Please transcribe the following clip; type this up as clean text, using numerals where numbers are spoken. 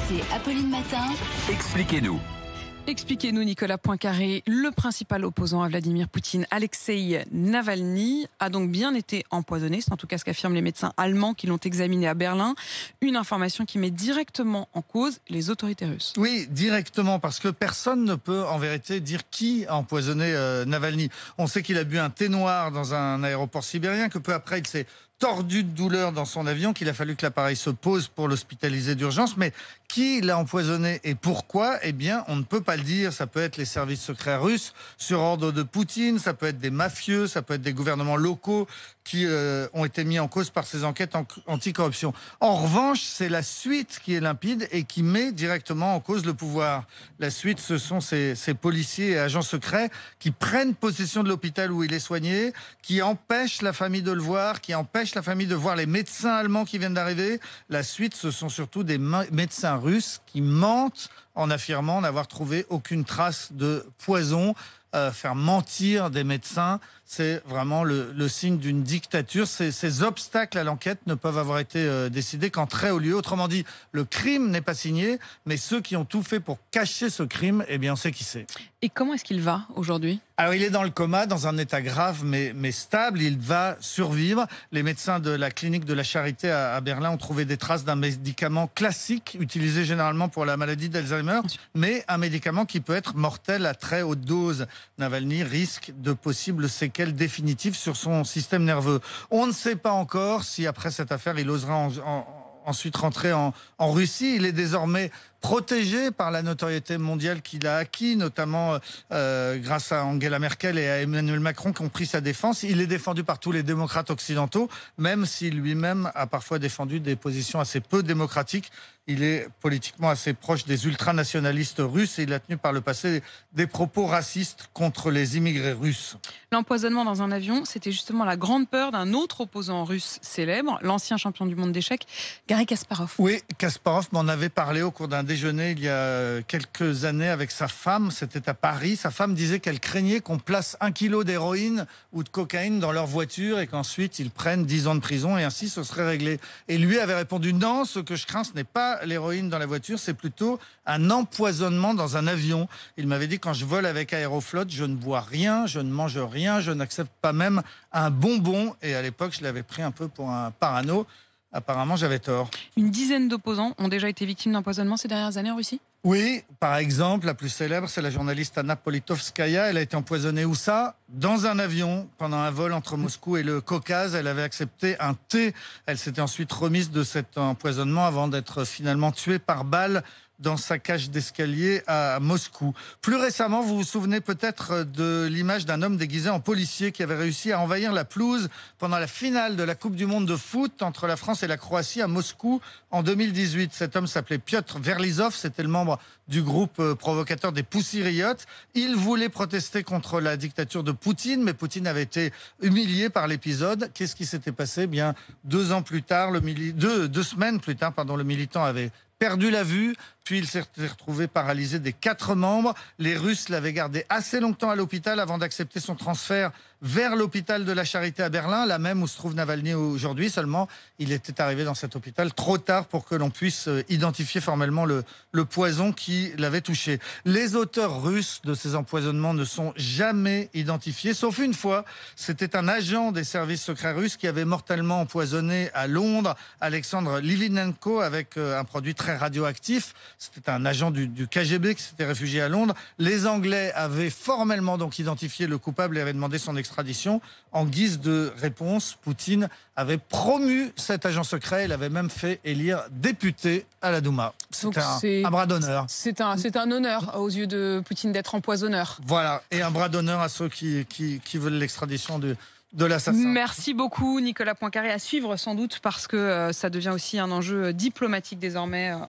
C'est Apolline Matin. Expliquez-nous. Expliquez-nous, Nicolas Poincaré. Le principal opposant à Vladimir Poutine, Alexeï Navalny, a donc bien été empoisonné. C'est en tout cas ce qu'affirment les médecins allemands qui l'ont examiné à Berlin. Une information qui met directement en cause les autorités russes. Oui, directement, parce que personne ne peut en vérité dire qui a empoisonné Navalny. On sait qu'il a bu un thé noir dans un aéroport sibérien, que peu après il s'est tordu de douleur dans son avion, qu'il a fallu que l'appareil se pose pour l'hospitaliser d'urgence. Mais qui l'a empoisonné et pourquoi? Eh bien, on ne peut pas le dire. Ça peut être les services secrets russes sur ordre de Poutine, ça peut être des mafieux, ça peut être des gouvernements locaux qui ont été mis en cause par ces enquêtes anticorruption. En revanche, c'est la suite qui est limpide et qui met directement en cause le pouvoir. La suite, ce sont ces policiers et agents secrets qui prennent possession de l'hôpital où il est soigné, qui empêchent la famille de le voir, qui empêchent la famille de voir les médecins allemands qui viennent d'arriver. La suite, ce sont surtout des médecins russes qui mentent en affirmant n'avoir trouvé aucune trace de poison. Faire mentir des médecins, c'est vraiment le signe d'une dictature. Ces obstacles à l'enquête ne peuvent avoir été décidés qu'en très haut lieu. Autrement dit, le crime n'est pas signé, mais ceux qui ont tout fait pour cacher ce crime, eh bien, on sait qui c'est. Et comment est-ce qu'il va aujourd'hui ? Alors, il est dans le coma, dans un état grave mais stable. Il va survivre. Les médecins de la clinique de la Charité à Berlin ont trouvé des traces d'un médicament classique, utilisé généralement pour la maladie d'Alzheimer, mais un médicament qui peut être mortel à très haute dose. Navalny risque de possibles séquelles définitives sur son système nerveux. On ne sait pas encore si, après cette affaire, il osera ensuite rentrer en Russie. Il est désormais protégé par la notoriété mondiale qu'il a acquis, notamment grâce à Angela Merkel et à Emmanuel Macron qui ont pris sa défense. Il est défendu par tous les démocrates occidentaux, même s'il lui-même a parfois défendu des positions assez peu démocratiques. Il est politiquement assez proche des ultranationalistes russes et il a tenu par le passé des propos racistes contre les immigrés russes. L'empoisonnement dans un avion, c'était justement la grande peur d'un autre opposant russe célèbre, l'ancien champion du monde d'échecs, Garry Kasparov. Oui, Kasparov m'en avait parlé au cours d'un déjeuner il y a quelques années avec sa femme. C'était à Paris. Sa femme disait qu'elle craignait qu'on place 1 kilo d'héroïne ou de cocaïne dans leur voiture et qu'ensuite ils prennent 10 ans de prison et ainsi ce serait réglé. Et lui avait répondu non, ce que je crains ce n'est pas l'héroïne dans la voiture, c'est plutôt un empoisonnement dans un avion. Il m'avait dit quand je vole avec Aeroflot, je ne bois rien, je ne mange rien, je n'accepte pas même un bonbon. Et à l'époque, je l'avais pris un peu pour un parano. Apparemment, j'avais tort. Une dizaine d'opposants ont déjà été victimes d'empoisonnement ces dernières années en Russie ? Oui, par exemple, la plus célèbre, c'est la journaliste Anna Politkovskaya. Elle a été empoisonnée où ça ? Dans un avion, pendant un vol entre Moscou et le Caucase. Elle avait accepté un thé. Elle s'était ensuite remise de cet empoisonnement avant d'être finalement tuée par balle dans sa cage d'escalier à Moscou. Plus récemment, vous vous souvenez peut-être de l'image d'un homme déguisé en policier qui avait réussi à envahir la pelouse pendant la finale de la Coupe du Monde de foot entre la France et la Croatie à Moscou en 2018. Cet homme s'appelait Piotr Verlizov, c'était le membre du groupe provocateur des Pussy Riot. Il voulait protester contre la dictature de Poutine, mais Poutine avait été humilié par l'épisode. Qu'est-ce qui s'était passé ? Eh bien, 2 semaines plus tard, le militant avait perdu la vue, puis il s'est retrouvé paralysé des 4 membres. Les Russes l'avaient gardé assez longtemps à l'hôpital avant d'accepter son transfert vers l'hôpital de la Charité à Berlin, là même où se trouve Navalny aujourd'hui. Seulement, il était arrivé dans cet hôpital trop tard pour que l'on puisse identifier formellement le poison qui l'avait touché. Les auteurs russes de ces empoisonnements ne sont jamais identifiés, sauf une fois. C'était un agent des services secrets russes qui avait mortellement empoisonné à Londres Alexandre Livinenko avec un produit très radioactif. C'était un agent du KGB qui s'était réfugié à Londres. Les Anglais avaient formellement donc identifié le coupable et avaient demandé son extradition. En guise de réponse, Poutine avait promu cet agent secret. Il avait même fait élire député à la Douma. C'était un bras d'honneur. C'est un honneur aux yeux de Poutine d'être empoisonneur. Voilà, et un bras d'honneur à ceux qui veulent l'extradition de l'assassin. Merci beaucoup Nicolas Poincaré, à suivre sans doute parce que ça devient aussi un enjeu diplomatique désormais